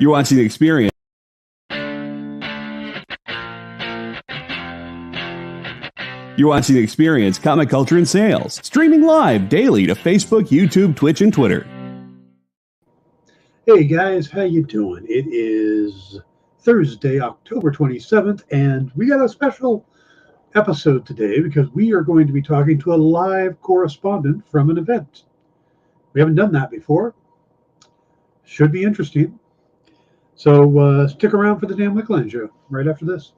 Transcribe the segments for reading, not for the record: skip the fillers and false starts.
You're watching The Experience. You're watching The Experience, Comic Culture and Sales, streaming live daily to Facebook, YouTube, Twitch, and Twitter. Hey guys, how you doing? It is Thursday, October 27th, and we got a special episode today because we are going to be talking to a live correspondent from an event. We haven't done that before. Should be interesting. So stick around for the damn Wickline show right after this.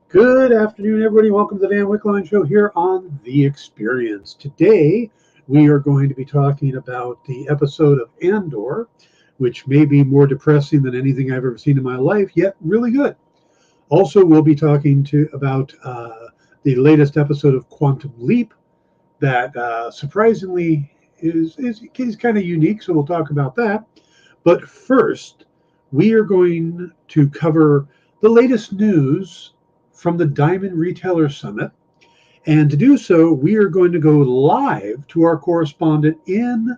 Good afternoon, everybody. Welcome to the Dan Wickline Show here on The Experience. Today, we are going to be talking about the episode of Andor, which may be more depressing than anything I've ever seen in my life, yet really good. Also, we'll be talking about the latest episode of Quantum Leap that surprisingly is kind of unique, so we'll talk about that. But first, we are going to cover the latest news from the Diamond Retailer Summit. And to do so, we are going to go live to our correspondent in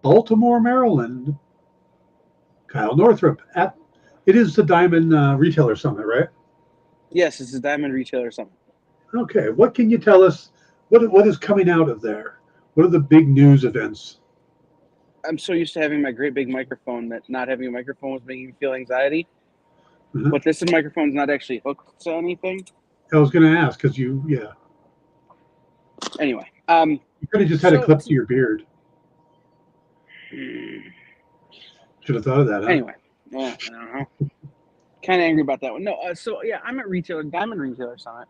Baltimore, Maryland, Kyle Northrup. It is the Diamond Retailer Summit, right? Yes, it's the Diamond Retailer Summit. Okay, what can you tell us? What is coming out of there? What are the big news events? I'm so used to having my great big microphone that not having a microphone was making me feel anxiety. Uh-huh. But this microphone's not actually hooked to anything. I was going to ask because Anyway, you could have just had a clip to your beard. Should have thought of that. Huh? Anyway, I don't know. Kind of angry about that one. No, I'm at Diamond Retailer Summit.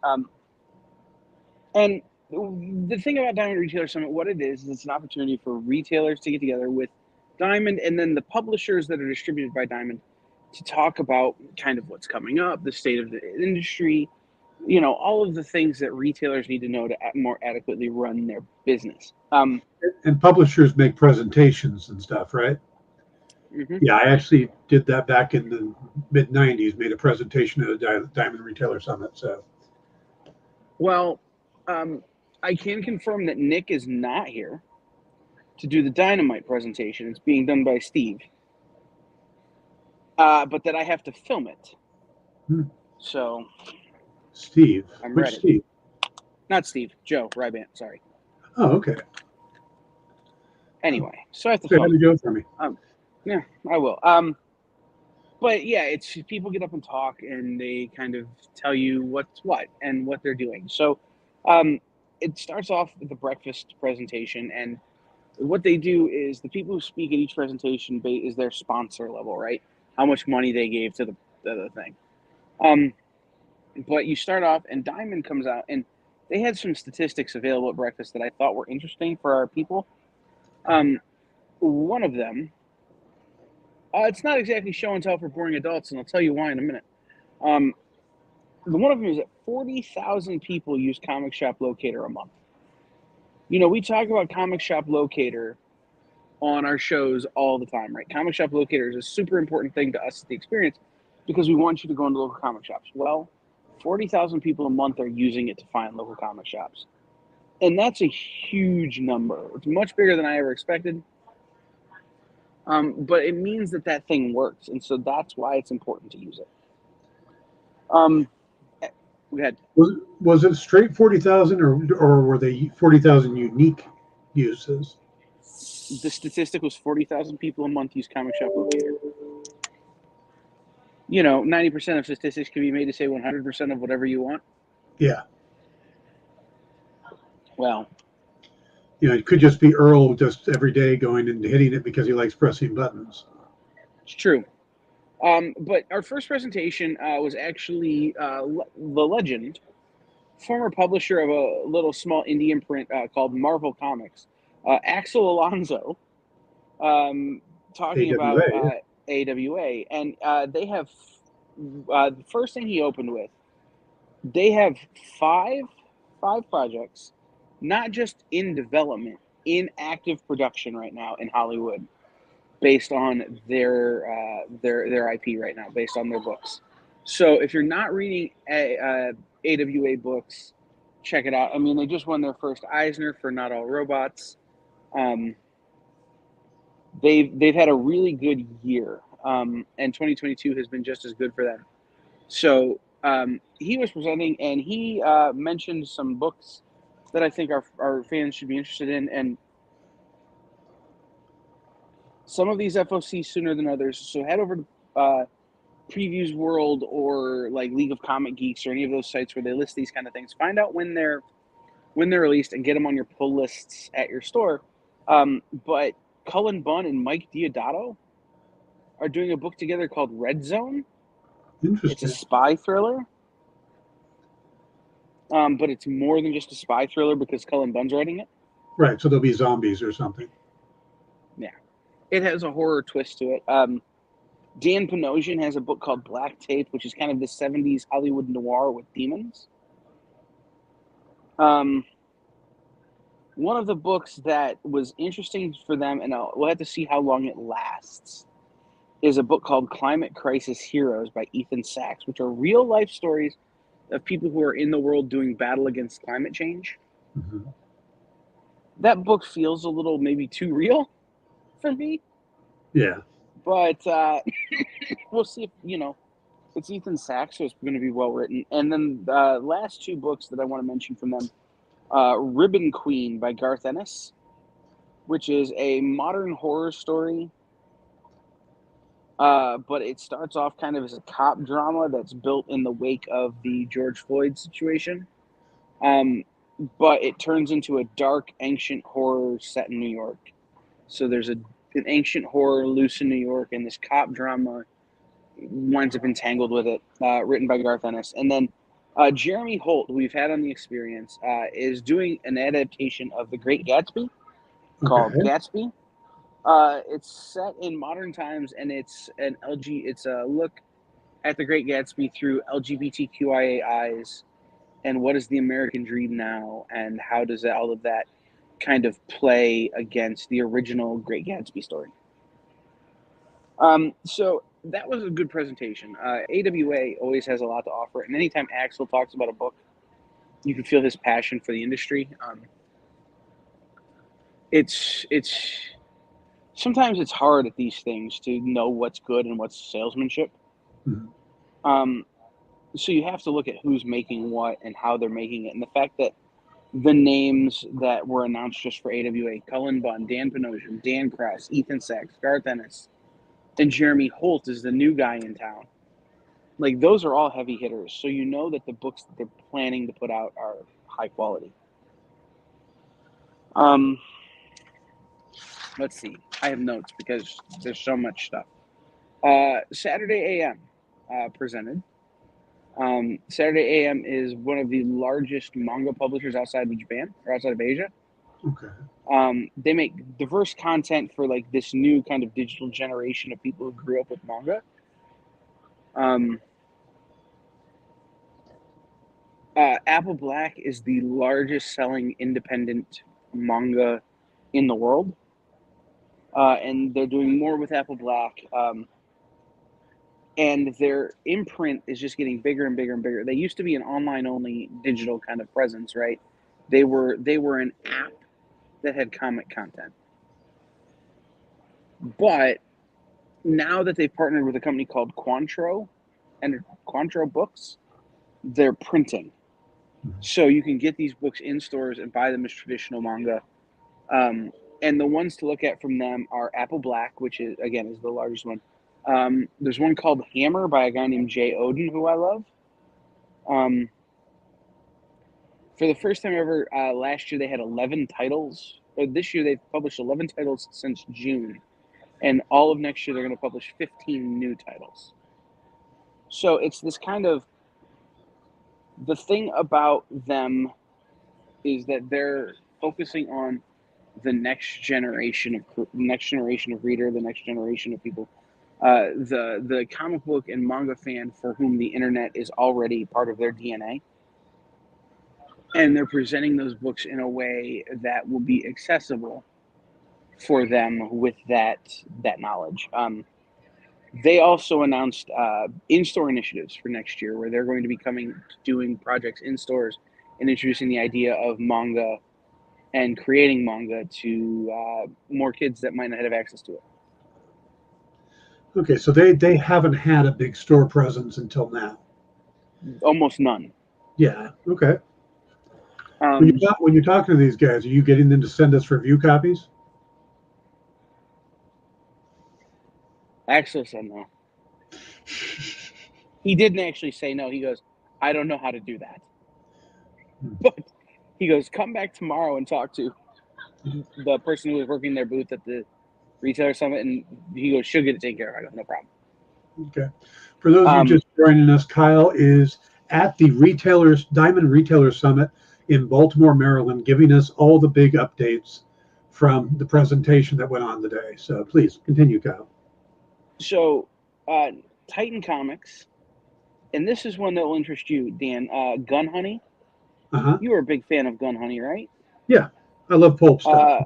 And the thing about Diamond Retailer Summit, what it is it's an opportunity for retailers to get together with Diamond and then the publishers that are distributed by Diamond to talk about kind of what's coming up, the state of the industry, all of the things that retailers need to know to more adequately run their business. And publishers make presentations and stuff, right? Mm-hmm. Yeah, I actually did that back in the mid-'90s, made a presentation at a Diamond Retailer Summit. So, well, I can confirm that Nick is not here to do the Dynamite presentation. It's being done by Steve. But that I have to film it. So, Steve. I'm Which ready. Steve? Not Steve. Joe Rybant. Sorry. Oh, okay. Anyway, so I have to Say hi film. to Joe for me. Yeah, I will. But yeah, it's people get up and talk, and they kind of tell you what's what and what they're doing. So, it starts off with the breakfast presentation, and what they do is the people who speak at each presentation is their sponsor level, right? How much money they gave to the thing. But you start off, and Diamond comes out, and they had some statistics available at breakfast that I thought were interesting for our people. One of them, it's not exactly show and tell for boring adults, and I'll tell you why in a minute. One of them is that 40,000 people use Comic Shop Locator a month. We talk about Comic Shop Locator on our shows all the time, right? Comic Shop Locator is a super important thing to us at The Experience because we want you to go into local comic shops. Well, 40,000 people a month are using it to find local comic shops. And that's a huge number. It's much bigger than I ever expected. But it means that thing works. And so that's why it's important to use it. Go ahead. Was it straight 40,000 or were they 40,000 unique uses? The statistic was 40,000 people a month use Comic Shop Locator. 90% of statistics can be made to say 100% of whatever you want. Yeah. Well, it could just be Earl just every day going and hitting it because he likes pressing buttons. It's true. But our first presentation was actually the legend, former publisher of a little small indie imprint called Marvel Comics, Axel Alonso, talking about AWA. AWA. And they have, the first thing he opened with, they have five projects, not just in development, in active production right now in Hollywood, based on their IP right now, based on their books. So if you're not reading AWA books, check it out. I mean, they just won their first Eisner for Not All Robots. They've had a really good year, and 2022 has been just as good for them. So he was presenting, and he mentioned some books that I think our fans should be interested in, and some of these FOC sooner than others. So head over to Previews World or like League of Comic Geeks or any of those sites where they list these kind of things. Find out when they're released and get them on your pull lists at your store. But Cullen Bunn and Mike Diodato are doing a book together called Red Zone. It's a Interesting. spy thriller. But it's more than just a spy thriller because Cullen Bunn's writing it. Right. So there'll be zombies or something. Yeah. It has a horror twist to it. Dan Panosian has a book called Black Tape, which is kind of the 70s Hollywood noir with demons. One of the books that was interesting for them, and we'll have to see how long it lasts, is a book called Climate Crisis Heroes by Ethan Sachs, which are real life stories of people who are in the world doing battle against climate change. Mm-hmm. That book feels a little maybe too real for me. Yeah. But we'll see if, it's Ethan Sachs, so it's going to be well written. And then the last two books that I want to mention from them, Ribbon Queen by Garth Ennis, which is a modern horror story, but it starts off kind of as a cop drama that's built in the wake of the George Floyd situation. But it turns into a dark, ancient horror set in New York. So there's an ancient horror loose in New York, and this cop drama winds up entangled with it, written by Garth Ennis. And then Jeremy Holt, who we've had on the experience, is doing an adaptation of The Great Gatsby called Okay. Gatsby. It's set in modern times, and it's a look at The Great Gatsby through LGBTQIA eyes, and what is the American dream now, and how does all of that kind of play against the original Great Gatsby story. So that was a good presentation. AWA always has a lot to offer, and anytime Axel talks about a book, you can feel his passion for the industry. It's sometimes it's hard at these things to know what's good and what's salesmanship. Mm-hmm. So you have to look at who's making what and how they're making it, and the fact that the names that were announced just for AWA, Cullen Bunn, Dan Panosian, Dan Krause, Ethan Sachs, Garth Ennis, and Jeremy Holt is the new guy in town. Like, those are all heavy hitters, so you know that the books that they're planning to put out are high quality. Let's see. I have notes because there's so much stuff. Saturday AM presented. Saturday AM is one of the largest manga publishers outside of Japan or outside of Asia. Okay. They make diverse content for like this new kind of digital generation of people who grew up with manga. Apple Black is the largest selling independent manga in the world. And they're doing more with Apple Black. And their imprint is just getting bigger and bigger and bigger. They used to be an online-only digital kind of presence, right? They were an app that had comic content. But now that they've partnered with a company called Quantro and Quantro Books, they're printing. So you can get these books in stores and buy them as traditional manga. And the ones to look at from them are Apple Black, which is the largest one. There's one called Hammer by a guy named Jay Oden, who I love. For the first time ever, last year they had 11 titles. This year they've published 11 titles since June. And all of next year, they're going to publish 15 new titles. So it's this kind of, the thing about them is that they're focusing on the next generation of reader, the next generation of people, the comic book and manga fan for whom the internet is already part of their DNA. And they're presenting those books in a way that will be accessible for them with that knowledge. They also announced in-store initiatives for next year, where they're going to be doing projects in stores and introducing the idea of manga and creating manga to more kids that might not have access to it. Okay, so they haven't had a big store presence until now. Almost none. Yeah. Okay. When you talk to these guys, are you getting them to send us review copies? Axel said no. He didn't actually say no. He goes, I don't know how to do that. But he goes, come back tomorrow and talk to the person who was working their booth at the retailer summit. And he goes, she'll get it taken care of. I go, no problem. Okay. For those of you just joining us, Kyle is at the Diamond Retailer Summit in Baltimore, Maryland, giving us all the big updates from the presentation that went on today. So please continue, Kyle. So Titan Comics, and this is one that will interest you, Dan. Gun Honey. Uh-huh. You were a big fan of Gun Honey, right? Yeah, I love pulp stuff.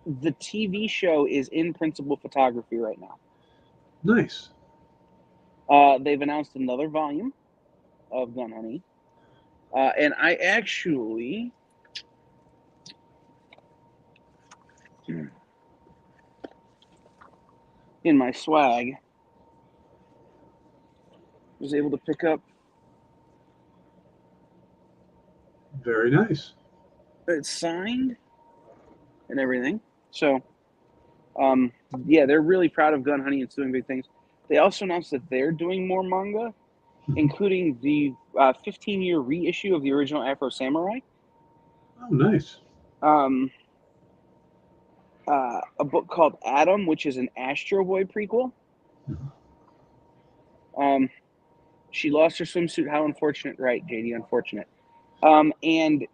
The TV show is in principal photography right now. Nice. They've announced another volume of Gun Honey. And I actually in my swag was able to pick up. Very nice. It's signed and everything. So, yeah, they're really proud of Gun Honey and it's doing big things. They also announced that they're doing more manga, including the 15-year reissue of the original Afro Samurai. Oh, nice. A book called Adam, which is an Astro Boy prequel. She lost her swimsuit. How unfortunate, right, JD? Unfortunate. And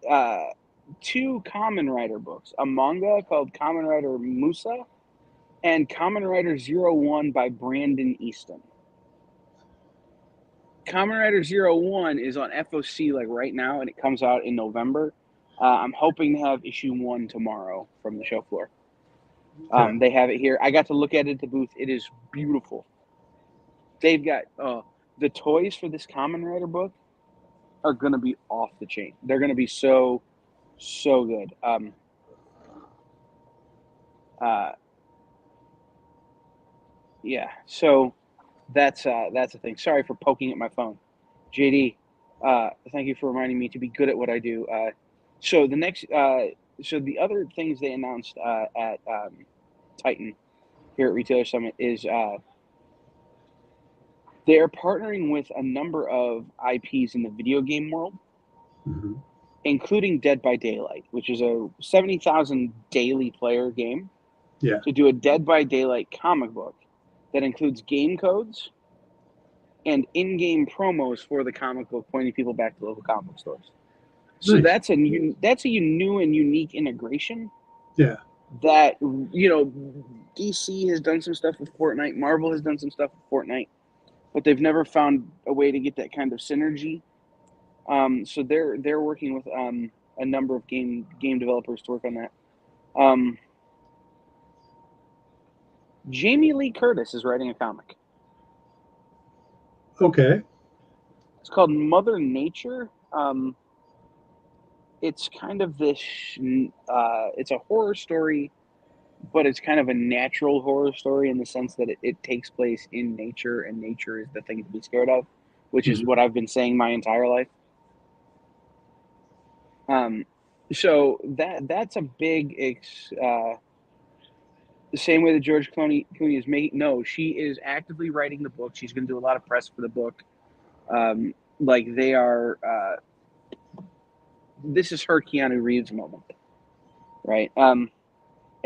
2 Kamen Rider books, a manga called Kamen Rider Musa and Kamen Rider 01 by Brandon Easton. Kamen Rider 01 is on FOC like right now, and it comes out in November. I'm hoping to have issue 1 tomorrow from the show floor. Okay. They have it here. I got to look at it at the booth. It is beautiful. They've got the toys for this Kamen Rider book are going to be off the chain. They're going to be so good. Yeah. So that's a thing. Sorry for poking at my phone, JD. Thank you for reminding me to be good at what I do. So the other things they announced at Titan here at Retailer Summit is they are partnering with a number of IPs in the video game world, including Dead by Daylight, which is a 70,000 daily player game. Yeah. To do a Dead by Daylight comic book that includes game codes and in-game promos for the comic book, pointing people back to local comic book stores. So nice. that's a new and unique integration. Yeah. That, DC has done some stuff with Fortnite, Marvel has done some stuff with Fortnite, but they've never found a way to get that kind of synergy. So they're working with a number of game developers to work on that. Jamie Lee Curtis is writing a comic. Okay. It's called Mother Nature. It's kind of this. It's a horror story, but it's kind of a natural horror story in the sense that it takes place in nature, and nature is the thing to be scared of, which is what I've been saying my entire life. So that's a big. The same way that George Clooney is making. No, she is actively writing the book. She's going to do a lot of press for the book. Like they are. This is her Keanu Reeves moment, right? And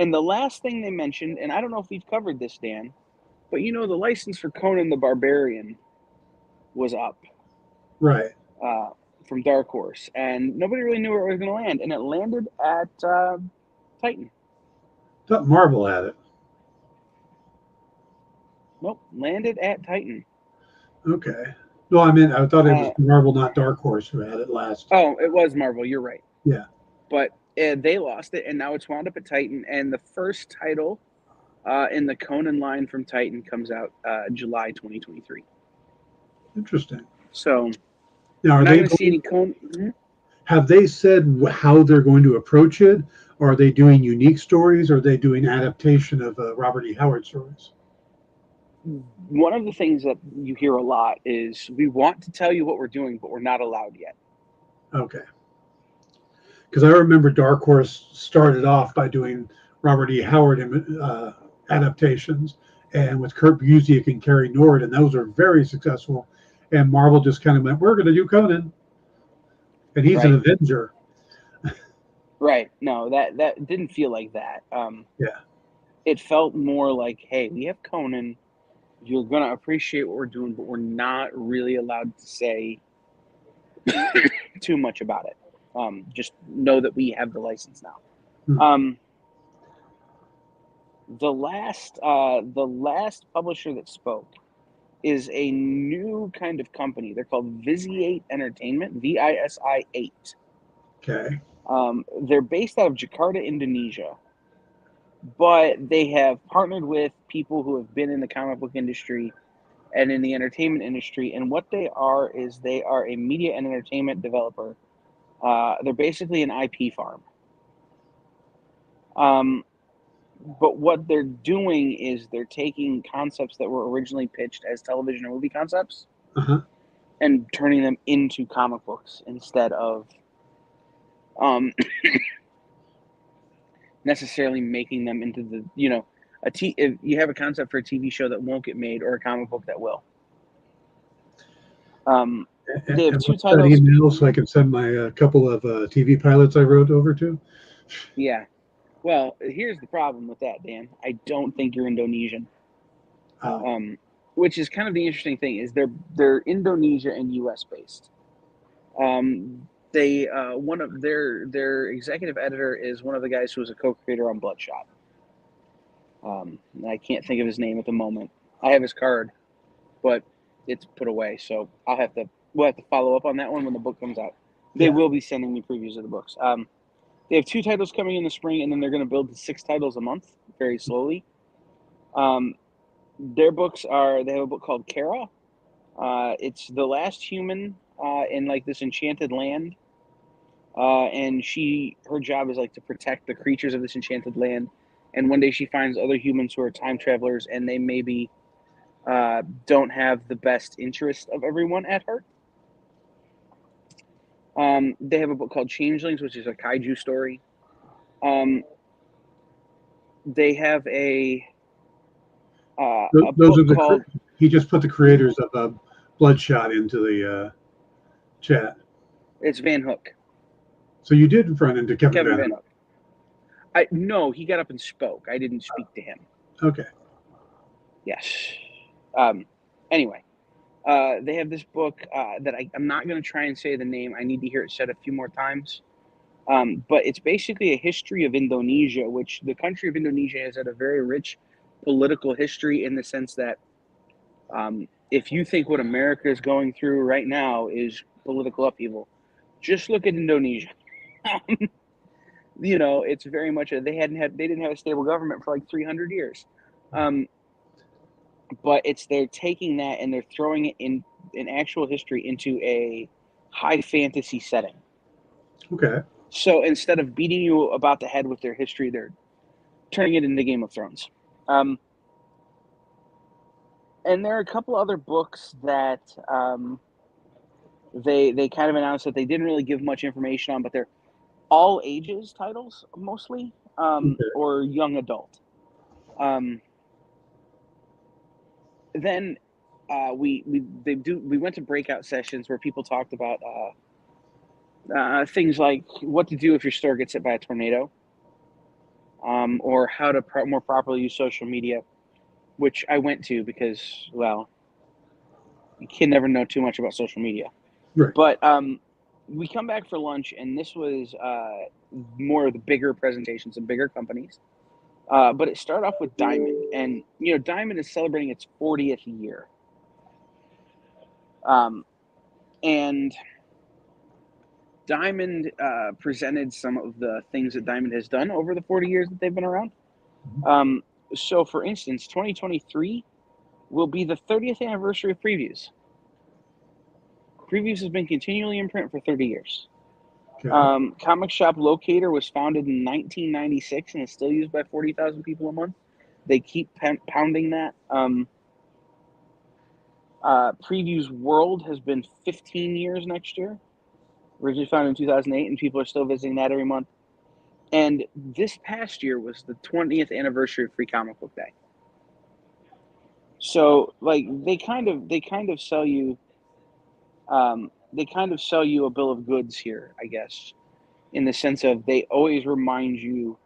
And the last thing they mentioned, and I don't know if we've covered this, Dan, but the license for Conan the Barbarian was up Right. from Dark Horse, and nobody really knew where it was going to land, and it landed at Titan. Thought Marvel had it. Nope, landed at Titan. Okay. No, I thought it was Marvel, not Dark Horse, who had it last. Oh, it was Marvel. You're right. Yeah. But they lost it, and now it's wound up at Titan. And the first title in the Conan line from Titan comes out July 2023. Interesting. So Now, I'm not going to see any Conan. Have they said how they're going to approach it? Or are they doing unique stories? Or are they doing adaptation of Robert E. Howard stories? One of the things that you hear a lot is we want to tell you what we're doing, but we're not allowed yet. Okay. Because I remember Dark Horse started off by doing Robert E. Howard adaptations, and with Kurt Busiek and Cary Nord, and those are very successful. And Marvel just kind of went, "We're going to do Conan," and he's an Avenger. Right. No, that didn't feel like that. Yeah. It felt more like, hey, we have Conan. You're going to appreciate what we're doing, but we're not really allowed to say too much about it. Just know that we have the license now. The last publisher that spoke is a new kind of company. They're called Visiate Entertainment, VISI8. Okay. They're based out of Jakarta, Indonesia, but they have partnered with people who have been in the comic book industry and in the entertainment industry. And what they are is they are a media and entertainment developer. They're basically an IP farm. But what they're doing is they're taking concepts that were originally pitched as television or movie concepts and turning them into comic books instead of necessarily making them into the, if you have a concept for a TV show that won't get made or a comic book that will. They have two titles. That email so I can send my couple of TV pilots I wrote over to. Yeah. Well, here's the problem with that, Dan. I don't think you're Indonesian. Which is kind of the interesting thing is they're Indonesia and U.S. based. They one of their executive editor is one of the guys who was a co-creator on Bloodshot. I can't think of his name at the moment. I have his card, but it's put away, so we'll have to follow up on that one when the book comes out. They will be sending me previews of the books. They have 2 titles coming in the spring, and then they're going to build to 6 titles a month, very slowly. Their books they have a book called Kara. It's the last human in like this enchanted land. And her job is like to protect the creatures of this enchanted land. And one day she finds other humans who are time travelers, and they maybe don't have the best interest of everyone at heart. They have a book called Changelings, which is a kaiju story. They have a book called... He just put the creators of Bloodshot into the chat. It's Van Hook. So you did run into Kevin Van Hook. No, he got up and spoke. I didn't speak to him. Okay. Yes. Anyway, they have this book that I'm not going to try and say the name. I need to hear it said a few more times. But it's basically a history of Indonesia, which the country of Indonesia has had a very rich political history in the sense that if you think what America is going through right now is political upheaval, just look at Indonesia. It's very much they didn't have a stable government for like 300 years. But they're taking that and they're throwing it in actual history into a high fantasy setting. Okay. So instead of beating you about the head with their history, they're turning it into Game of Thrones. And there are a couple other books that they kind of announced that they didn't really give much information on, but they're all ages titles mostly, or young adult. Then we went to breakout sessions where people talked about things like what to do if your store gets hit by a tornado. or how to more properly use social media, which I went to because, well, you can never know too much about social media. Right. But we come back for lunch, and this was more of the bigger presentations of bigger companies. But it started off with Diamond, and Diamond is celebrating its 40th year. And Diamond presented some of the things that Diamond has done over the 40 years that they've been around. So, for instance, 2023 will be the 30th anniversary of Previews. Previews has been continually in print for 30 years. Okay. Comic Shop Locator was founded in 1996 and is still used by 40,000 people a month. They keep pounding that. Previews World has been 15 years next year. Originally founded in 2008, and people are still visiting that every month. And this past year was the 20th anniversary of Free Comic Book Day. So, like, they kind of sell you. They kind of sell you a bill of goods here, I guess, in the sense of they always remind you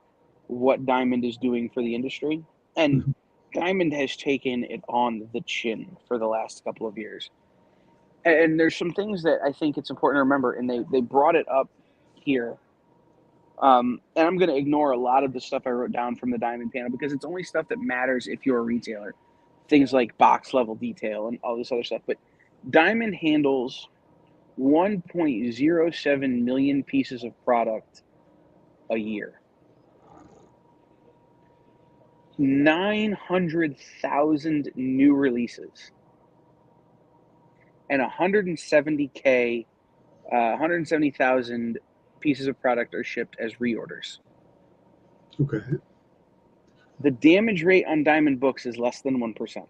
what Diamond is doing for the industry. And Diamond has taken it on the chin for the last couple of years. And there's some things that I think it's important to remember, and they brought it up here. And I'm going to ignore a lot of the stuff I wrote down from the Diamond panel because it's only stuff that matters if you're a retailer. Things like box level detail and all this other stuff. But Diamond handles 1.07 million pieces of product a year. 900,000 new releases. And 170,000 pieces of product are shipped as reorders. Okay. The damage rate on Diamond books is less than 1%.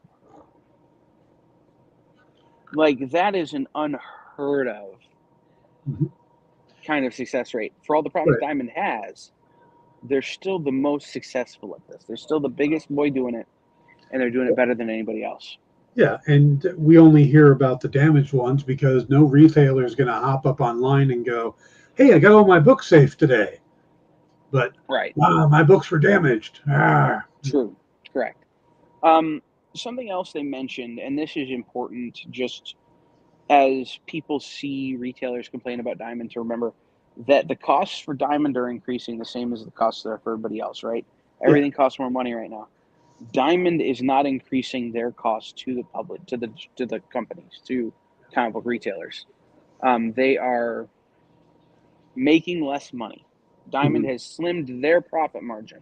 Like, that is an unheard of kind of success rate. For all the problems Diamond has, they're still the most successful at this. They're still the biggest boy doing it, and they're doing it better than anybody else. Yeah, and we only hear about the damaged ones because no retailer is going to hop up online and go, hey, I got all my books safe today. But, my books were damaged. True, correct. Something else they mentioned, and this is important just as people see retailers complain about Diamond, to remember that the costs for Diamond are increasing the same as the costs there for everybody else, right? Everything costs more money right now. Diamond is not increasing their costs to the public, to the companies, to comic book retailers. They are making less money. Diamond has slimmed their profit margin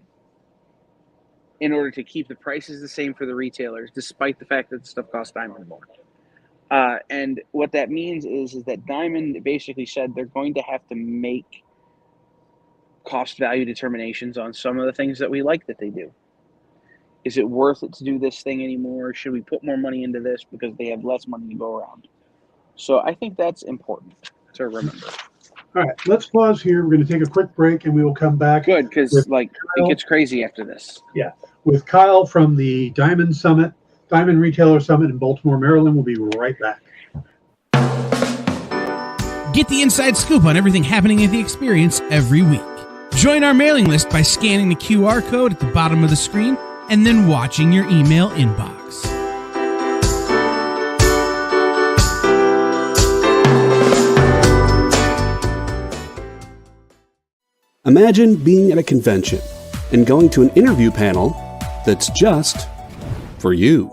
in order to keep the prices the same for the retailers, despite the fact that the stuff costs Diamond more. And what that means is that Diamond basically said they're going to have to make cost value determinations on some of the things that we like that they do. Is it worth it to do this thing anymore? Should we put more money into this because they have less money to go around? So I think that's important to remember. All right, let's pause here. We're going to take a quick break, and we will come back. Good, because it gets crazy after this. Yeah, with Kyle from the Diamond Retailer Summit in Baltimore, Maryland. We'll be right back. Get the inside scoop on everything happening at the experience every week. Join our mailing list by scanning the QR code at the bottom of the screen and then watching your email inbox. Imagine being at a convention and going to an interview panel that's just for you.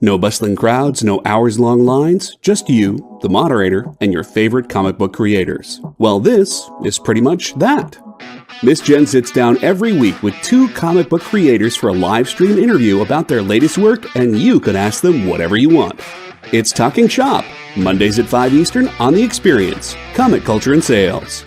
No bustling crowds, no hours-long lines, just you, the moderator, and your favorite comic book creators. Well, this is pretty much that. Miss Jen sits down every week with 2 comic book creators for a live stream interview about their latest work, and you can ask them whatever you want. It's Talking Shop, Mondays at 5 Eastern on The Experience, Comic Culture and Sales.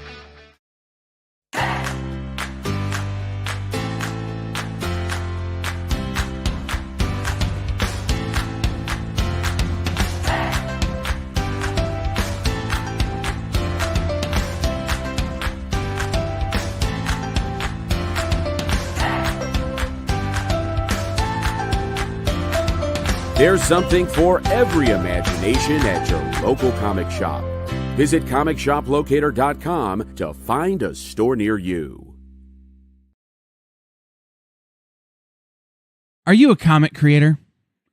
There's something for every imagination at your local comic shop. Visit ComicShopLocator.com to find a store near you. Are you a comic creator?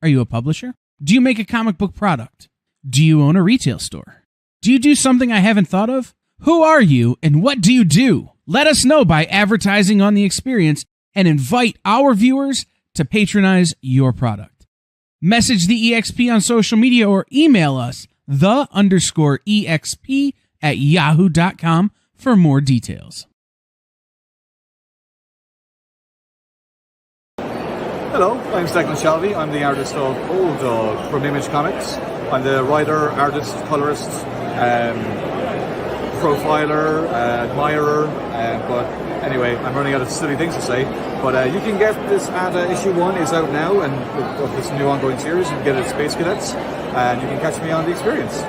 Are you a publisher? Do you make a comic book product? Do you own a retail store? Do you do something I haven't thought of? Who are you and what do you do? Let us know by advertising on the experience and invite our viewers to patronize your product. Message the EXP on social media or email us the_EXP@yahoo.com for more details. Hello, I'm Declan Shelby. I'm the artist of Old Dog from Image Comics. I'm the writer, artist, colorist, profiler, admirer, but anyway, I'm running out of silly things to say. But you can get this at issue 1 is out now, and of this new ongoing series, you can get it at Space Cadets, and you can catch me on The Experience.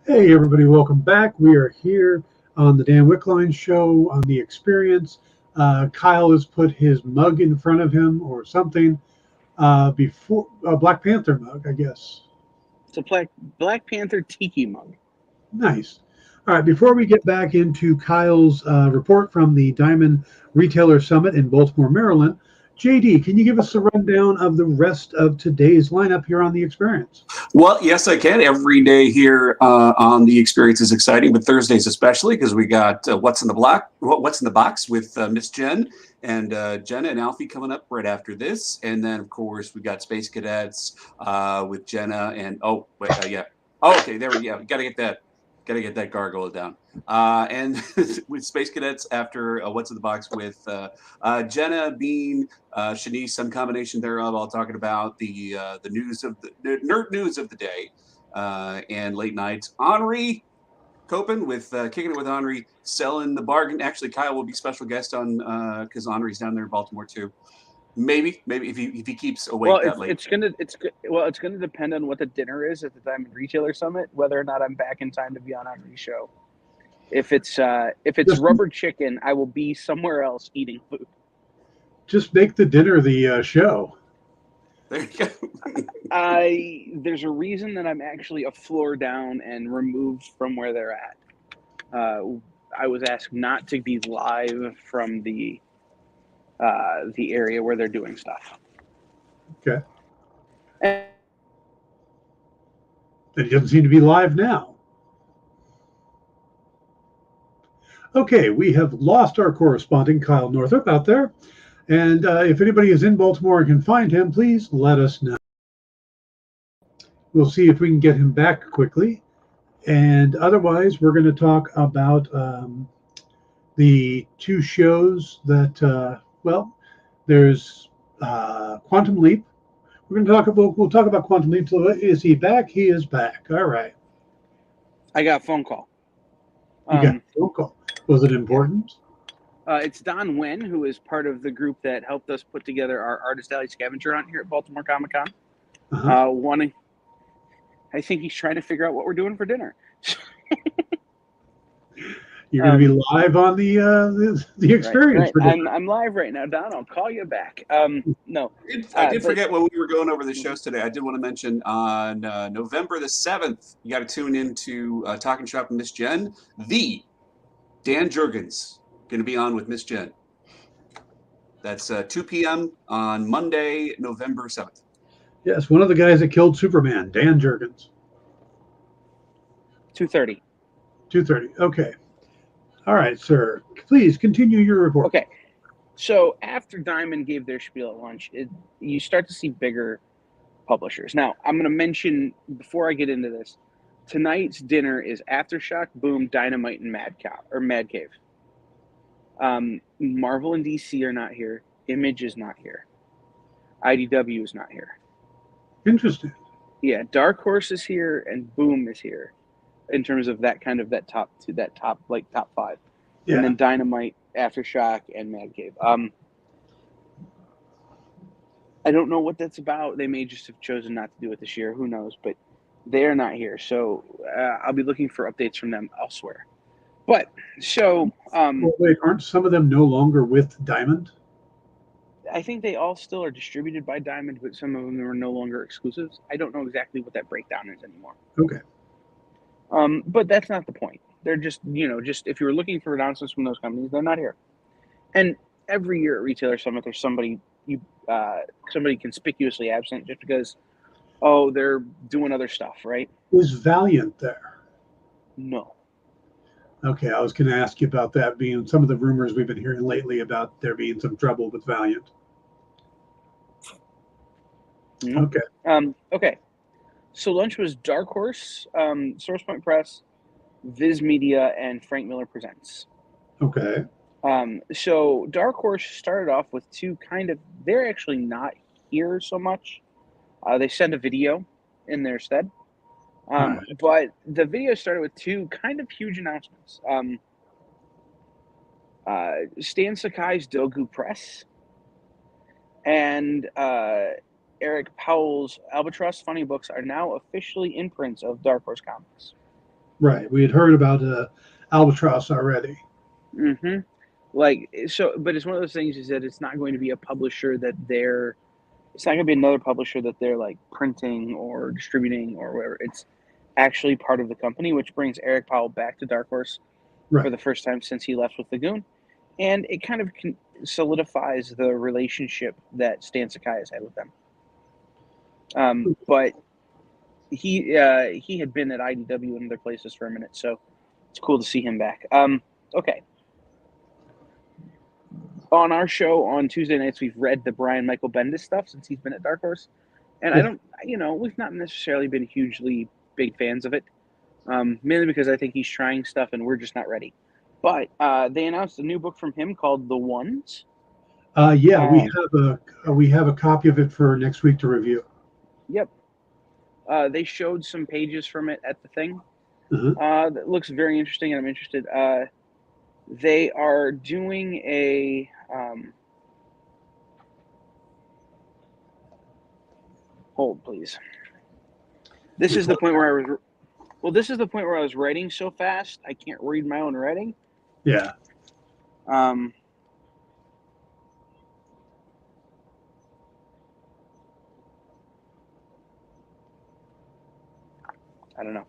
Hey everybody, welcome back. We are here on the Dan Wickline Show on The Experience. Kyle has put his mug in front of him or something before a Black Panther mug, I guess. It's a Black Panther tiki mug. Nice. All right, before we get back into Kyle's report from the Diamond Retailer Summit in Baltimore, Maryland, JD, can you give us a rundown of the rest of today's lineup here on The Experience? Well, yes, I can. Every day here on The Experience is exciting, but Thursdays especially because we got What's in the Box with Miss Jen and Jenna and Alfie coming up right after this. And then, of course, we got Space Cadets with Jenna and, okay, there we go. Got to get that. Got to get that gargoyle down. And with Space Cadets after What's in the Box with Jenna, Bean, Shanice, some combination thereof, all talking about the news of the nerd news of the day and late nights. Henri Copen with Kicking It with Henri, selling the bargain. Actually, Kyle will be special guest on because Henri's down there in Baltimore too. Maybe if he keeps awake that late. It's gonna depend on what the dinner is at the Diamond Retailer Summit, whether or not I'm back in time to be on Henri's show. If it's rubber chicken, I will be somewhere else eating food. Just make the dinner the show. There you go. There's a reason that I'm actually a floor down and removed from where they're at. I was asked not to be live from the area where they're doing stuff. Okay. And it doesn't seem to be live now. Okay, we have lost our correspondent, Kyle Northrop, out there. And if anybody is in Baltimore and can find him, please let us know. We'll see if we can get him back quickly. And otherwise, we're going to talk about the two shows that, there's Quantum Leap. We'll talk about Quantum Leap. So is he back? He is back. All right. I got a phone call. You got a phone call. Was it important? It's Don Wen, who is part of the group that helped us put together our Artist Alley scavenger hunt here at Baltimore Comic Con. I think he's trying to figure out what we're doing for dinner. You're going to be live on the experience. Right. I'm live right now, Don. I'll call you back. No, I did forget when we were going over the shows today. I did want to mention on November the 7th, you got to tune into Talking Shop with Miss Jen. The Dan Jurgens going to be on with Miss Jen. That's 2 p.m. on Monday, November 7th. Yes, one of the guys that killed Superman, Dan Jurgens. 2:30. 2:30. Okay. All right, sir. Please continue your report. Okay. So after Diamond gave their spiel at lunch, you start to see bigger publishers. Now, I'm going to mention, before I get into this, tonight's dinner is Aftershock, Boom, Dynamite, and Mad Cave. Marvel and DC are not here. Image is not here. IDW is not here. Interesting. Yeah, Dark Horse is here and Boom is here, in terms of that top top 5, Yeah. and then Dynamite, Aftershock, and Mad Cave. I don't know what that's about. They may just have chosen not to do it this year. Who knows? But they are not here, so I'll be looking for updates from them elsewhere. But so Well, wait, aren't some of them no longer with Diamond? I think they all still are distributed by Diamond, but some of them are no longer exclusives. I don't know exactly what that breakdown is anymore. Okay. But that's not the point. They're just if you were looking for announcements from those companies, they're not here. And every year at Retailer Summit, there's somebody conspicuously absent just because, they're doing other stuff, right? Was Valiant there? No. Okay, I was going to ask you about that being some of the rumors we've been hearing lately about there being some trouble with Valiant. Nope. Okay. Okay. So lunch was Dark Horse, SourcePoint Press, Viz Media, and Frank Miller Presents. Okay. So Dark Horse started off with two they're actually not here so much. They sent a video in their stead. Right. But the video started with two kind of huge announcements. Stan Sakai's Dogu Press and Eric Powell's Albatross Funny Books are now officially imprints of Dark Horse Comics. Right. We had heard about Albatross already. Mm-hmm. But it's one of those things is that it's not going to be a publisher that it's not going to be another publisher that they're like printing or distributing or whatever. It's actually part of the company, which brings Eric Powell back to Dark Horse for the first time since he left with the Goon. And it kind of solidifies the relationship that Stan Sakai has had with them. But he had been at IDW and other places for a minute, so it's cool to see him back. Okay. On our show on Tuesday nights, we've read the Brian Michael Bendis stuff since he's been at Dark Horse. And we've not necessarily been hugely big fans of it, mainly because I think he's trying stuff and we're just not ready. But they announced a new book from him called The Ones. We have a copy of it for next week to review. Yep. They showed some pages from it at the thing. Uh-huh. That looks very interesting, and I'm interested. They are doing a hold, please. This is the point where I was writing so fast I can't read my own writing. Yeah. I don't know.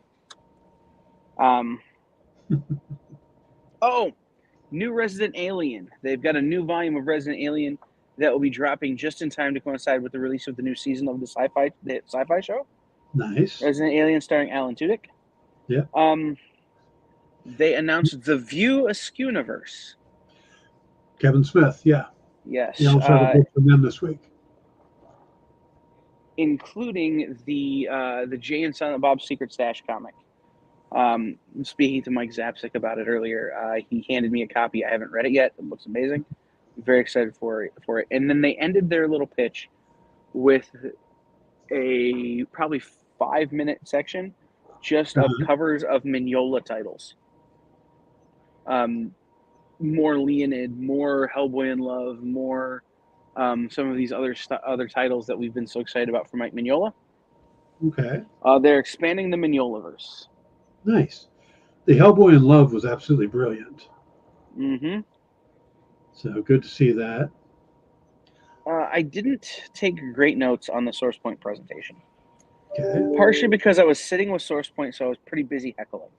New Resident Alien. They've got a new volume of Resident Alien that will be dropping just in time to coincide with the release of the new season of the sci-fi show. Nice. Resident Alien starring Alan Tudyk. Yeah. They announced the View Askewniverse. Kevin Smith, yeah. Yes. You also have a book from them this week. Including the Jay and Silent Bob Secret Stash comic. Speaking to Mike Zapsik about it earlier, he handed me a copy. I haven't read it yet. It looks amazing. I'm very excited for it. And then they ended their little pitch with a probably 5-minute section just of covers of Mignola titles. More Leonid, more Hellboy in Love, more some of these other titles that we've been so excited about for Mike Mignola. Okay. They're expanding the Mignolaverse. Nice. The Hellboy in Love was absolutely brilliant. Mm-hmm. So good to see that. I didn't take great notes on the SourcePoint presentation. Okay. Partially because I was sitting with SourcePoint, so I was pretty busy heckling.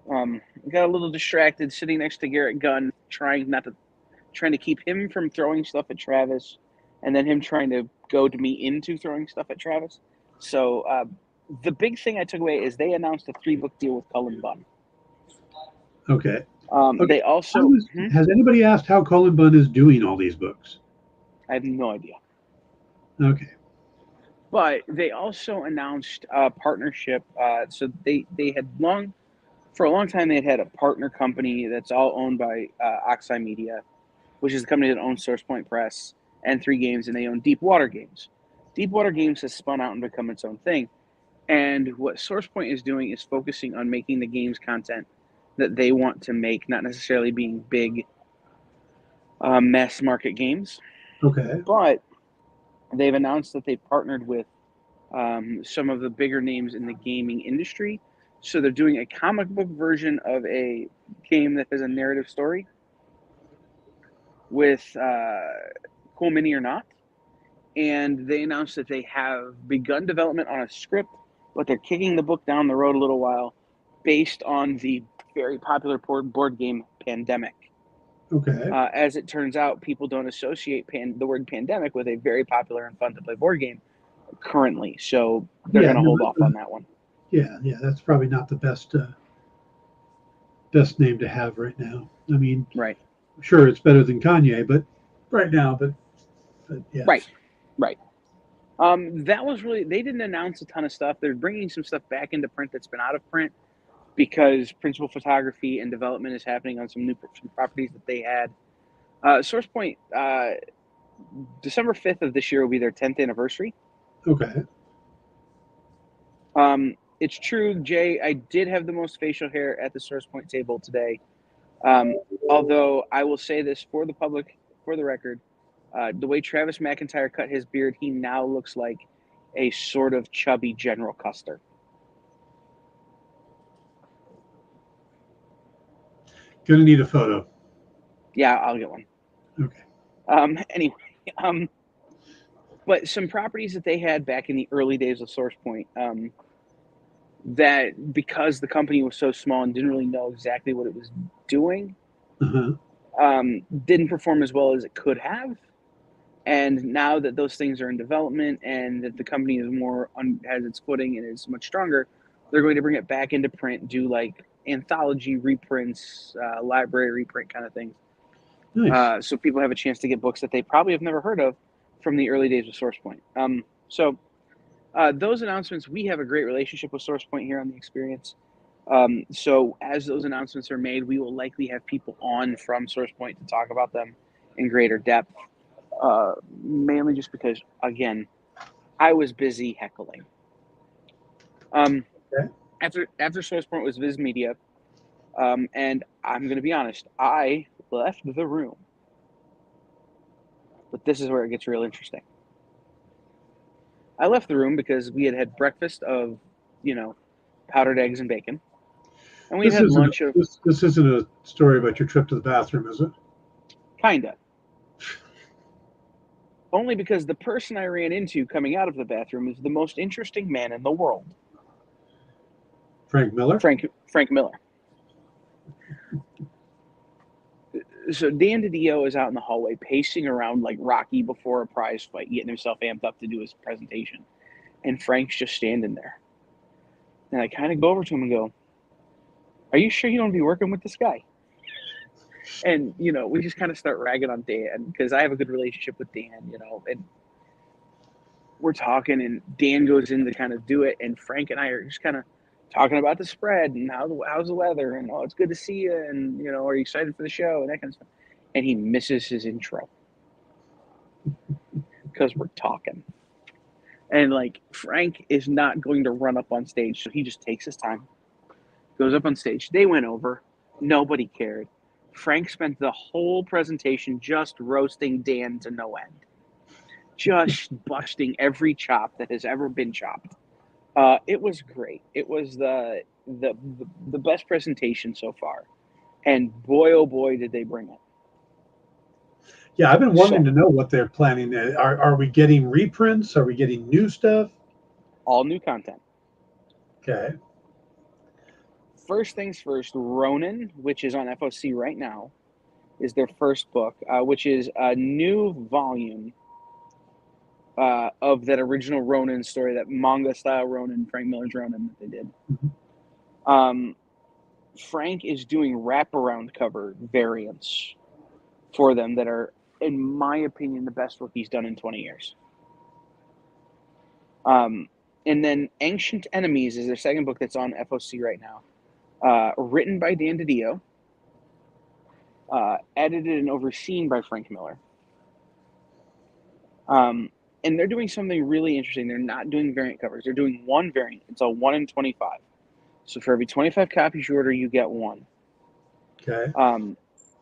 Got a little distracted sitting next to Garrett Gunn, trying to keep him from throwing stuff at Travis, and then him trying to goad me into throwing stuff at Travis. So the big thing I took away is they announced a 3-book deal with Cullen Bunn. Okay. They also has anybody asked how Cullen Bunn is doing all these books? I have no idea. Okay. But they also announced a partnership. So they had for a long time, they had a partner company that's all owned by Oxeye Media, which is the company that owns SourcePoint Press and 3 Games, and they own Deep Water Games. Deepwater Games has spun out and become its own thing. And what SourcePoint is doing is focusing on making the games content that they want to make, not necessarily being big mass market games. Okay. But they've announced that they've partnered with some of the bigger names in the gaming industry. So they're doing a comic book version of a game that has a narrative story with Cool Mini or Not. And they announced that they have begun development on a script, but they're kicking the book down the road a little while based on the very popular board game Pandemic. Okay. As it turns out, people don't associate the word Pandemic with a very popular and fun to play board game currently. So they're going to hold off on that one. Yeah, that's probably not the best name to have right now. I mean, Right. Sure, it's better than Kanye, but right now, but yeah. Right. That was really, they didn't announce a ton of stuff. They're bringing some stuff back into print that's been out of print because principal photography and development is happening on some properties that they had. SourcePoint, December 5th of this year will be their 10th anniversary. Okay. It's true, Jay, I did have the most facial hair at the SourcePoint table today. Although I will say this for the public, for the record, the way Travis McIntyre cut his beard, he now looks like a sort of chubby General Custer. Gonna need a photo. Yeah, I'll get one. Okay. Anyway, but some properties that they had back in the early days of SourcePoint, that because the company was so small and didn't really know exactly what it was doing, didn't perform as well as it could have. And now that those things are in development and that the company is has its footing and is much stronger, they're going to bring it back into print, do like anthology reprints, library reprint kind of things. Nice. So people have a chance to get books that they probably have never heard of from the early days of SourcePoint. So those announcements, we have a great relationship with SourcePoint here on The Experience. So as those announcements are made, we will likely have people on from SourcePoint to talk about them in greater depth. Mainly just because, again, I was busy heckling. Okay. After SourcePoint was Viz Media, and I'm going to be honest, I left the room. But this is where it gets real interesting. I left the room because we had breakfast of, powdered eggs and bacon. And we had lunch of... This isn't a story about your trip to the bathroom, is it? Kinda. Only because the person I ran into coming out of the bathroom is the most interesting man in the world. Frank Miller? Frank Miller. So Dan DiDio is out in the hallway pacing around like Rocky before a prize fight, getting himself amped up to do his presentation. And Frank's just standing there. And I kind of go over to him and go, "Are you sure you don't want to be working with this guy?" And, we just kind of start ragging on Dan because I have a good relationship with Dan, and we're talking and Dan goes in to kind of do it. And Frank and I are just kind of talking about the spread and how's the weather and, oh, it's good to see you. And, are you excited for the show and that kind of stuff. And he misses his intro because we're talking. And Frank is not going to run up on stage. So he just takes his time, goes up on stage. They went over. Nobody cared. Frank spent the whole presentation just roasting Dan to no end. Just busting every chop that has ever been chopped. It was great. It was the best presentation so far. And boy, oh boy, did they bring it. Yeah, I've been wanting to know what they're planning. Are we getting reprints? Are we getting new stuff? All new content. Okay. First things first, Ronin, which is on FOC right now, is their first book, which is a new volume of that original Ronin story, that manga-style Ronin, Frank Miller's Ronin that they did. Mm-hmm. Frank is doing wraparound cover variants for them that are, in my opinion, the best work he's done in 20 years. And then Ancient Enemies is their second book that's on FOC right now. Written by Dan DiDio, edited and overseen by Frank Miller. And they're doing something really interesting. They're not doing variant covers. They're doing one variant. It's a 1 in 25. So for every 25 copies you order, you get one. Okay.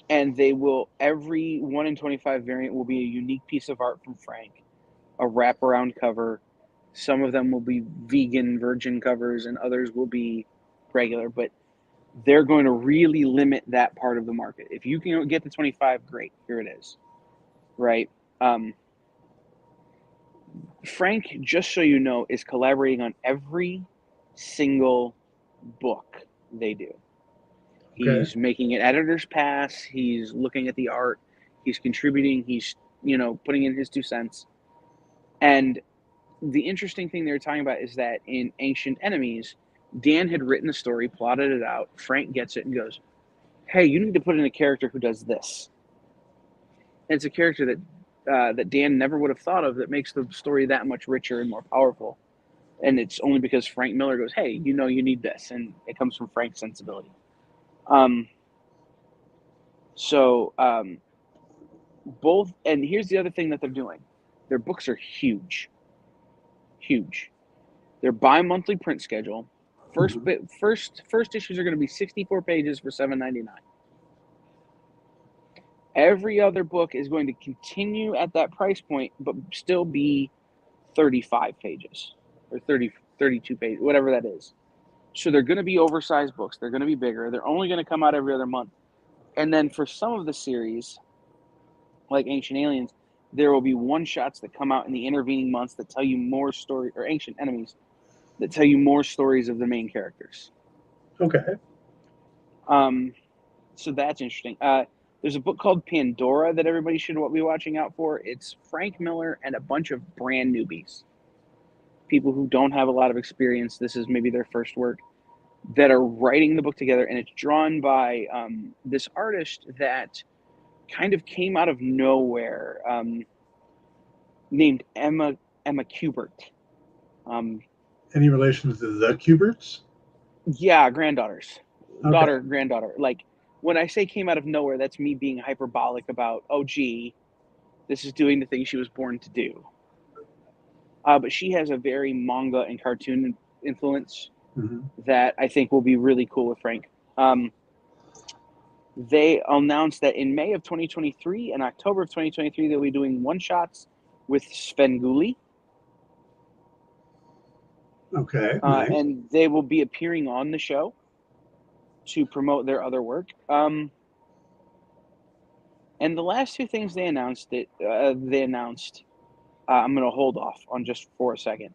And they will, every 1 in 25 variant will be a unique piece of art from Frank, a wraparound cover. Some of them will be vegan virgin covers and others will be regular, but they're going to really limit that part of the market. If you can get the 25, great, here it is, right? Frank, just so you know, is collaborating on every single book they do. Okay. He's making an editor's pass. He's looking at the art. He's contributing. He's, putting in his 2 cents. And the interesting thing they were talking about is that in Ancient Enemies, Dan had written the story, plotted it out. Frank gets it and goes, hey, you need to put in a character who does this. And it's a character that Dan never would have thought of that makes the story that much richer and more powerful. And it's only because Frank Miller goes, hey, you need this. And it comes from Frank's sensibility. Both, and here's the other thing that they're doing. Their books are huge. Their bi-monthly print schedule. First issues are going to be 64 pages for $7.99. Every other book is going to continue at that price point, but still be 35 pages or 32 pages, whatever that is. So they're going to be oversized books. They're going to be bigger. They're only going to come out every other month. And then for some of the series, like Ancient Aliens, there will be one-shots that come out in the intervening months that tell you more story, or Ancient Enemies, that tell you more stories of the main characters. Okay. So that's interesting. There's a book called Pandora that everybody should be watching out for. It's Frank Miller and a bunch of brand newbies. People who don't have a lot of experience. This is maybe their first work, that are writing the book together. And it's drawn by this artist that kind of came out of nowhere, named Emma Kubert. Any relation to the Kuberts? Yeah, granddaughters. Okay. Daughter, granddaughter. Like, when I say came out of nowhere, that's me being hyperbolic about, oh, gee, this is doing the thing she was born to do. But she has a very manga and cartoon influence that I think will be really cool with Frank. They announced that in May of 2023 and October of 2023, they'll be doing one-shots with Svengoolie. Okay. Nice. And they will be appearing on the show to promote their other work. And the last 2 things they announced, I'm going to hold off on just for a second.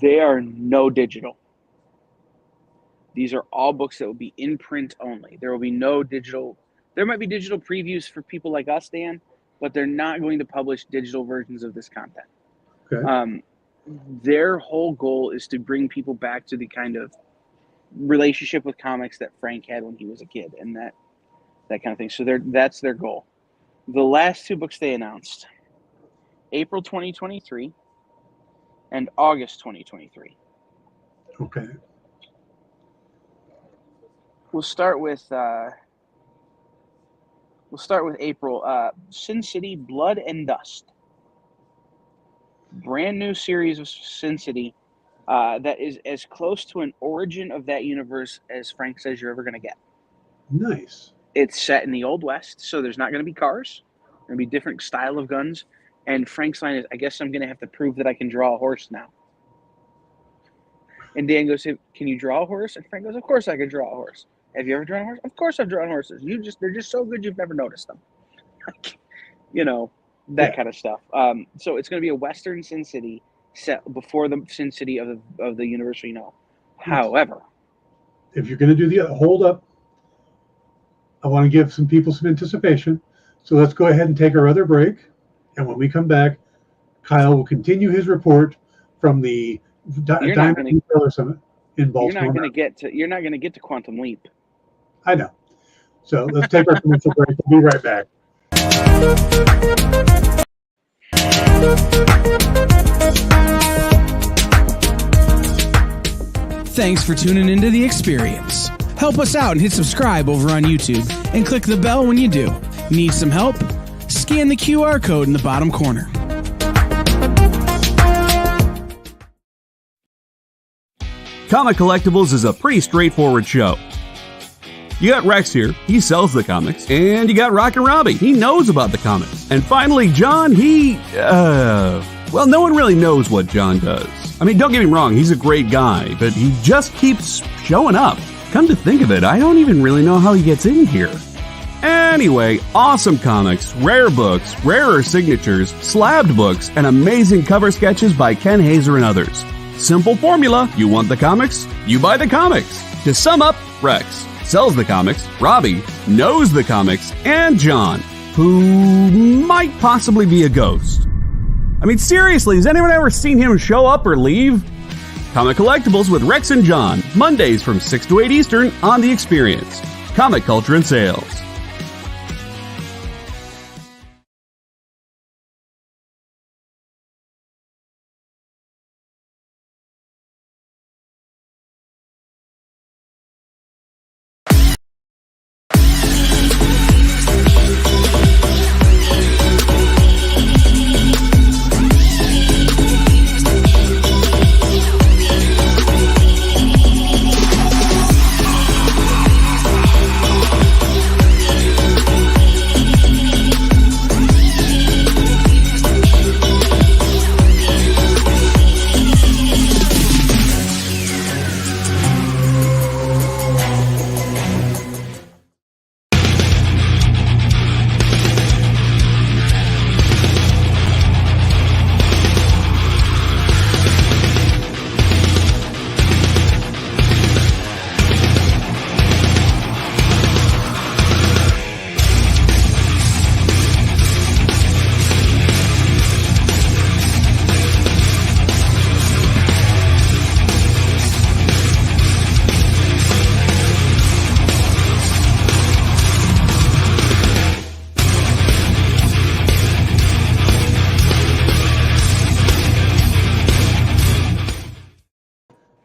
They are no digital. These are all books that will be in print only. There will be no digital. There might be digital previews for people like us, Dan, but they're not going to publish digital versions of this content. Okay. Their whole goal is to bring people back to the kind of relationship with comics that Frank had when he was a kid, and that kind of thing. So that's their goal. The last 2 books they announced, April 2023 and August 2023. Okay. We'll start with April. Sin City, Blood and Dust. Brand new series of Sin City that is as close to an origin of that universe as Frank says you're ever going to get. Nice. It's set in the Old West, so there's not going to be cars. There's going to be different style of guns. And Frank's line is, I guess I'm going to have to prove that I can draw a horse now. And Dan goes, can you draw a horse? And Frank goes, of course I can draw a horse. Have you ever drawn a horse? Of course I've drawn horses. They're just so good you've never noticed them. That kind of stuff. So it's going to be a Western Sin City set before the Sin City of the universe we know. However, if you're going to do hold up, I want to give some people some anticipation. So let's go ahead and take our other break. And when we come back, Kyle will continue his report from the Diamond Retailer Summit in Baltimore. You're not going to get to Quantum Leap. I know. So let's take our commercial break. We'll be right back. Thanks for tuning into The Experience. Help us out and hit subscribe over on YouTube and click the bell when you do. Need some help? Scan the QR code in the bottom corner. Comic Collectibles is a pretty straightforward show. You got Rex here, he sells the comics, and you got Rockin' Robbie, he knows about the comics. And finally, John, well, no one really knows what John does. I mean, don't get me wrong, he's a great guy, but he just keeps showing up. Come to think of it, I don't even really know how he gets in here. Anyway, awesome comics, rare books, rarer signatures, slabbed books, and amazing cover sketches by Ken Hazer and others. Simple formula, you want the comics, you buy the comics. To sum up, Rex sells the comics, Robbie knows the comics, and John, who might possibly be a ghost. I mean, seriously, has anyone ever seen him show up or leave? Comic Collectibles with Rex and John, Mondays from 6 to 8 Eastern on The Experience. Comic Culture and Sales.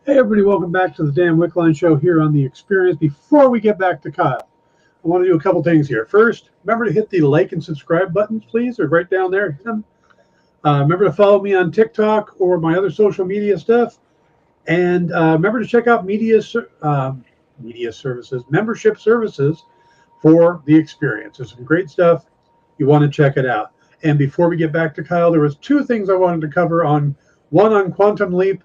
Hey everybody, welcome back to the Dan Wickline Show here on The Experience. Before we get back to Kyle, I want to do a couple things here. First, remember to hit the like and subscribe buttons, please. They're right down there. Hit them. Remember to follow me on TikTok or my other social media stuff. And remember to check out membership services for The Experience. There's some great stuff. You want to check it out. And before we get back to Kyle, there was two things I wanted to cover on Quantum Leap.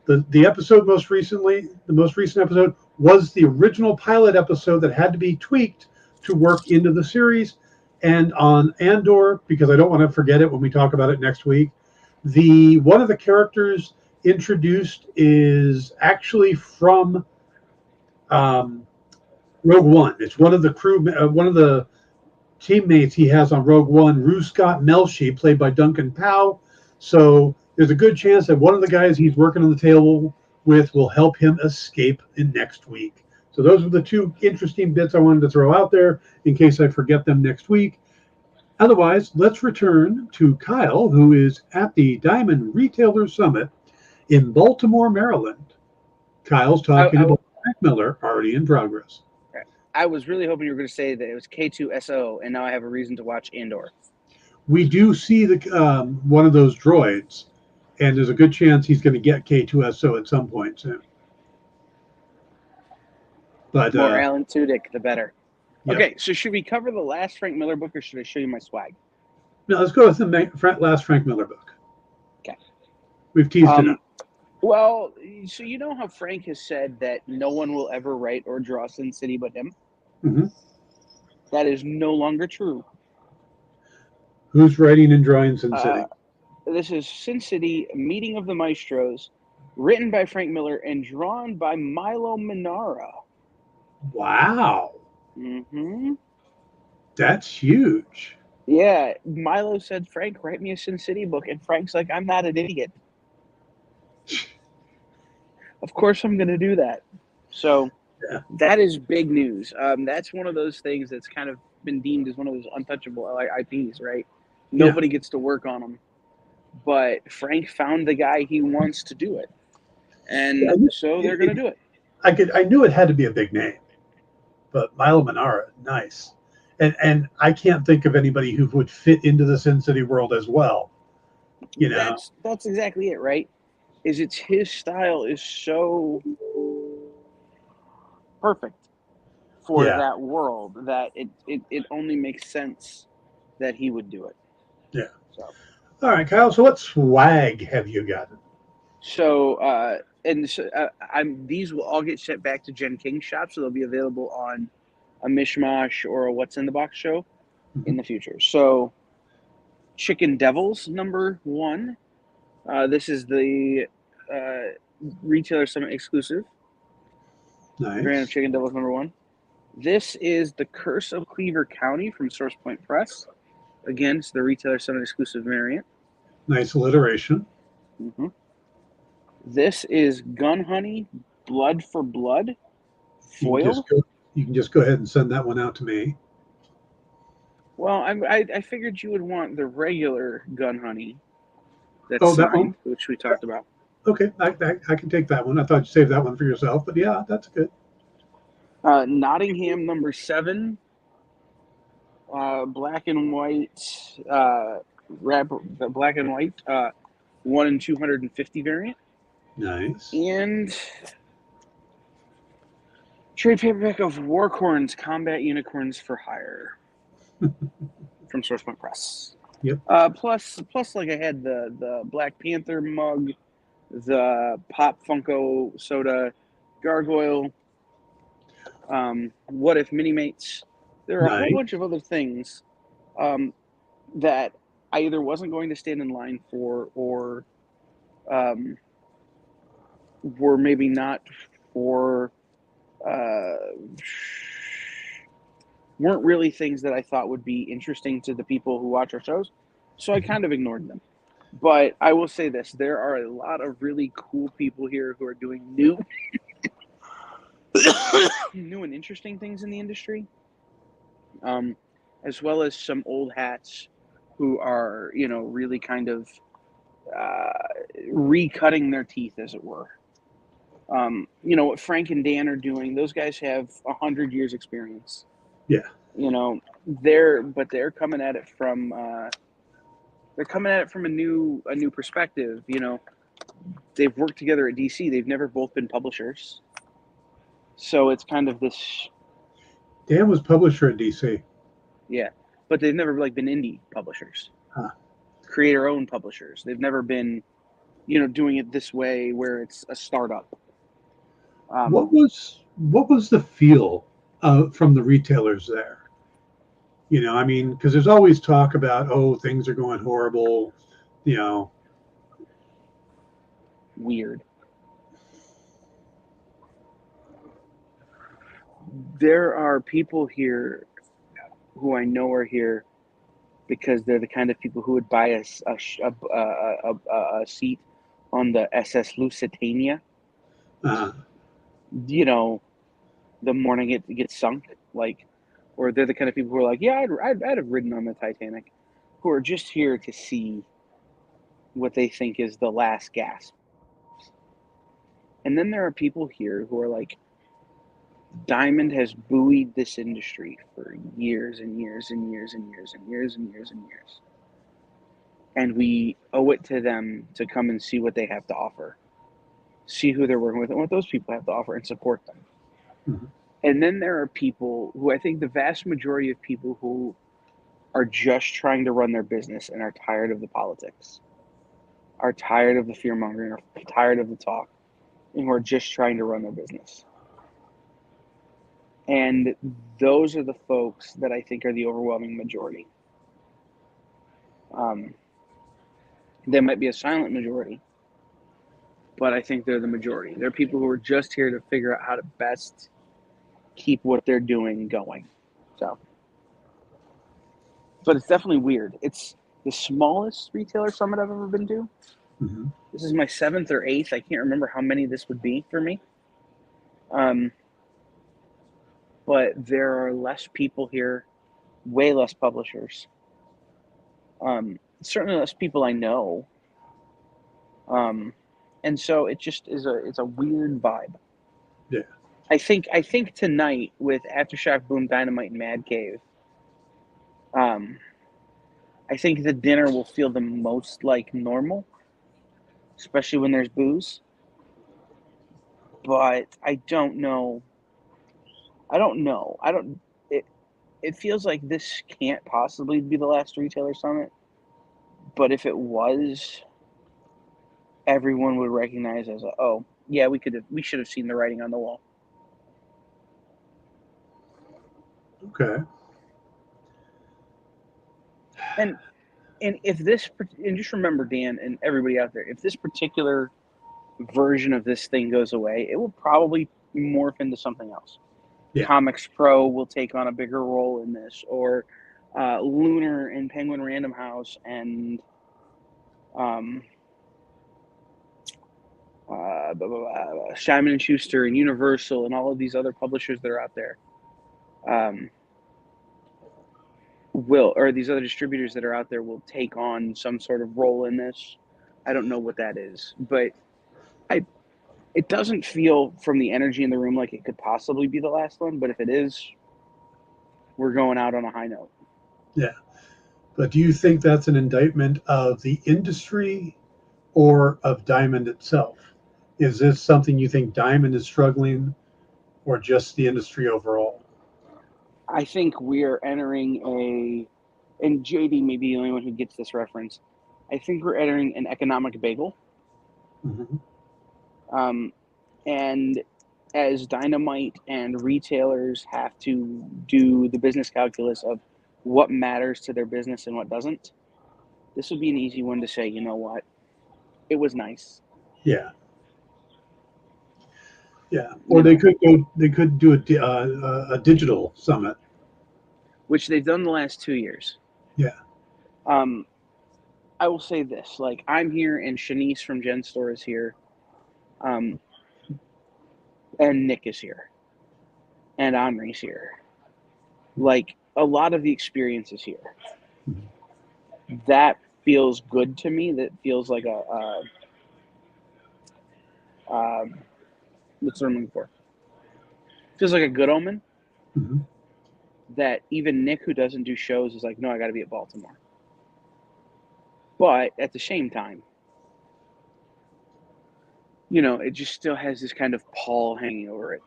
The episode the most recent episode was the original pilot episode that had to be tweaked to work into the series. And on Andor, because I don't want to forget it when we talk about it next week, one of the characters introduced is actually from Rogue One. It's one of the one of the teammates he has on Rogue One, Rue Scott Melshi, played by Duncan Powell. So there's a good chance that one of the guys he's working on the table with will help him escape in next week. So those are the two interesting bits I wanted to throw out there in case I forget them next week. Otherwise, let's return to Kyle, who is at the Diamond Retailer Summit in Baltimore, Maryland. Kyle's talking about Frank Miller, already in progress. I was really hoping you were going to say that it was K2SO, and now I have a reason to watch Andor. We do see the one of those droids, and there's a good chance he's going to get K2SO at some point soon. But more Alan Tudyk, the better. Yeah. Okay, so should we cover the last Frank Miller book, or should I show you my swag? No, let's go with the last Frank Miller book. Okay. We've teased it up. Well, so you know how Frank has said that no one will ever write or draw Sin City but him? Mm-hmm. That is no longer true. Who's writing and drawing Sin City? This is Sin City, Meeting of the Maestros, written by Frank Miller and drawn by Milo Manara. Wow. Mm-hmm. That's huge. Yeah, Milo said, Frank, write me a Sin City book. And Frank's like, I'm not an idiot. Of course I'm going to do that. So that is big news. That's one of those things that's kind of been deemed as one of those untouchable IPs, right? Nobody gets to work on them. But Frank found the guy he wants to do it. And so they're going to do it. I knew it had to be a big name. But Milo Manara, nice. And I can't think of anybody who would fit into the Sin City world as well. You know, that's exactly it, right? is his style is so perfect for Yeah. that world that it only makes sense that he would do it. Yeah. So All right, Kyle. So what swag have you gotten? these will all get sent back to Jen King's shop, so they'll be available on a Mishmash or a What's in the Box show in the future. So Chicken Devils #1. This is the Retailer Summit exclusive. Brand of Nice. Chicken Devils #1. This is the Curse of Cleaver County from Source Point Press. Again, it's the Retailer Summit exclusive variant. Nice alliteration. Mm-hmm. This is Gun Honey Blood for Blood foil. You can just go ahead and send that one out to me. Well, I figured you would want the regular Gun Honey that's Oh, that one? signed, which we talked about. Okay, I can take that one. I thought you saved that one for yourself, but yeah, that's good. Nottingham #7, black and white, the black and white, 1 in 250 variant, Nice. and trade paperback of Warcorns Combat Unicorns for Hire from Source Point Press. Yep. Plus, like I had the Black Panther mug, the Pop Funko Soda Gargoyle, What If Mini Mates. There are a whole Nice. bunch of other things that I either wasn't going to stand in line for, or were maybe not for, weren't really things that I thought would be interesting to the people who watch our shows. So I kind of ignored them. But I will say this, there are a lot of really cool people here who are doing new and interesting things in the industry, as well as some old hats who are, really kind of recutting their teeth, as it were. What Frank and Dan are doing, those guys have 100 years experience. Yeah. They're coming at it from a new perspective. They've worked together at DC. They've never both been publishers. So it's kind of this. Dan was publisher at DC. Yeah, but they've never been indie publishers. Huh. Creator-owned publishers. They've never been, doing it this way where it's a startup. What was the feel from the retailers there? Because there's always talk about, things are going horrible. Weird. There are people here who I know are here because they're the kind of people who would buy a seat on the SS Lusitania. The morning it gets sunk, or they're the kind of people who are like, yeah, I'd have ridden on the Titanic, who are just here to see what they think is the last gasp. And then there are people here who are like, Diamond has buoyed this industry for years and years and years and years and years and years and years. And we owe it to them to come and see what they have to offer, see who they're working with and what those people have to offer, and support them. Mm-hmm. And then there are people who, I think the vast majority of people who are just trying to run their business and are tired of the politics, are tired of the fear-mongering, are tired of the talk, and who are just trying to run their business. And those are the folks that I think are the overwhelming majority. They might be a silent majority, but I think they're the majority. They're people who are just here to figure out how to best keep what they're doing going. But it's definitely weird. It's the smallest retailer summit I've ever been to. Mm-hmm. This is my 7th or 8th. I can't remember how many this would be for me. But there are less people here, way less publishers. Certainly less people I know. And so it just is it's a weird vibe. Yeah. I think tonight with Aftershock, Boom, Dynamite, and Mad Cave, I think the dinner will feel the most like normal. especially when there's booze. But I don't know. It feels like this can't possibly be the last retailer summit. But if it was, everyone would recognize as we should have seen the writing on the wall. Okay. And just remember, Dan, and everybody out there, if this particular version of this thing goes away, it will probably morph into something else. Yeah. Comics Pro will take on a bigger role in this, or Lunar and Penguin Random House and Simon and Schuster and Universal and all of these other publishers that are out there these other distributors that are out there will take on some sort of role in this. I don't know what that is, but it doesn't feel from the energy in the room like it could possibly be the last one, but if it is, we're going out on a high note. Yeah. But do you think that's an indictment of the industry or of Diamond itself? Is this something you think Diamond is struggling, or just the industry overall? I think we're entering and JD may be the only one who gets this reference, I think we're entering an economic bagel. Mm-hmm. And as Dynamite and retailers have to do the business calculus of what matters to their business and what doesn't, this would be an easy one to say, you know what, it was nice. Yeah. Yeah. Or they could do a digital summit, which they've done the last 2 years. Yeah. I will say this, like, I'm here and Shanice from Gen Store is here. And Nick is here. And Omri's here. Like, a lot of the experience is here. Mm-hmm. That feels good to me. That feels like what's the word I'm looking for? Feels like a good omen. Mm-hmm. That even Nick, who doesn't do shows, is like, no, I got to be at Baltimore. But at the same time, you know, it just still has this kind of pall hanging over it.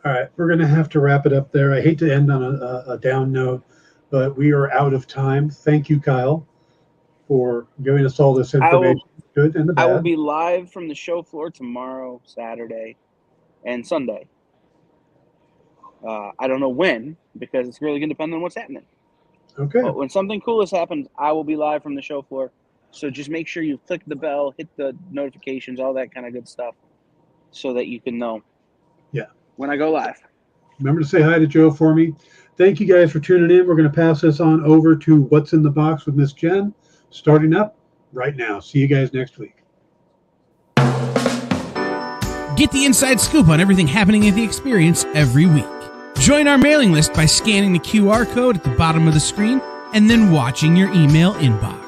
All right, we're going to have to wrap it up there. I hate to end on a down note, but we are out of time. Thank you, Kyle, for giving us all this information, good and the bad. I will be live from the show floor tomorrow, Saturday, and Sunday. I don't know when, because it's really going to depend on what's happening. Okay. But when something cool has happened, I will be live from the show floor. So just make sure you click the bell, hit the notifications, all that kind of good stuff, so that you can know. Yeah. When I go live. Remember to say hi to Joe for me. Thank you guys for tuning in. We're going to pass this on over to What's in the Box with Miss Jen, starting up right now. See you guys next week. Get the inside scoop on everything happening at the experience every week. Join our mailing list by scanning the QR code at the bottom of the screen and then watching your email inbox.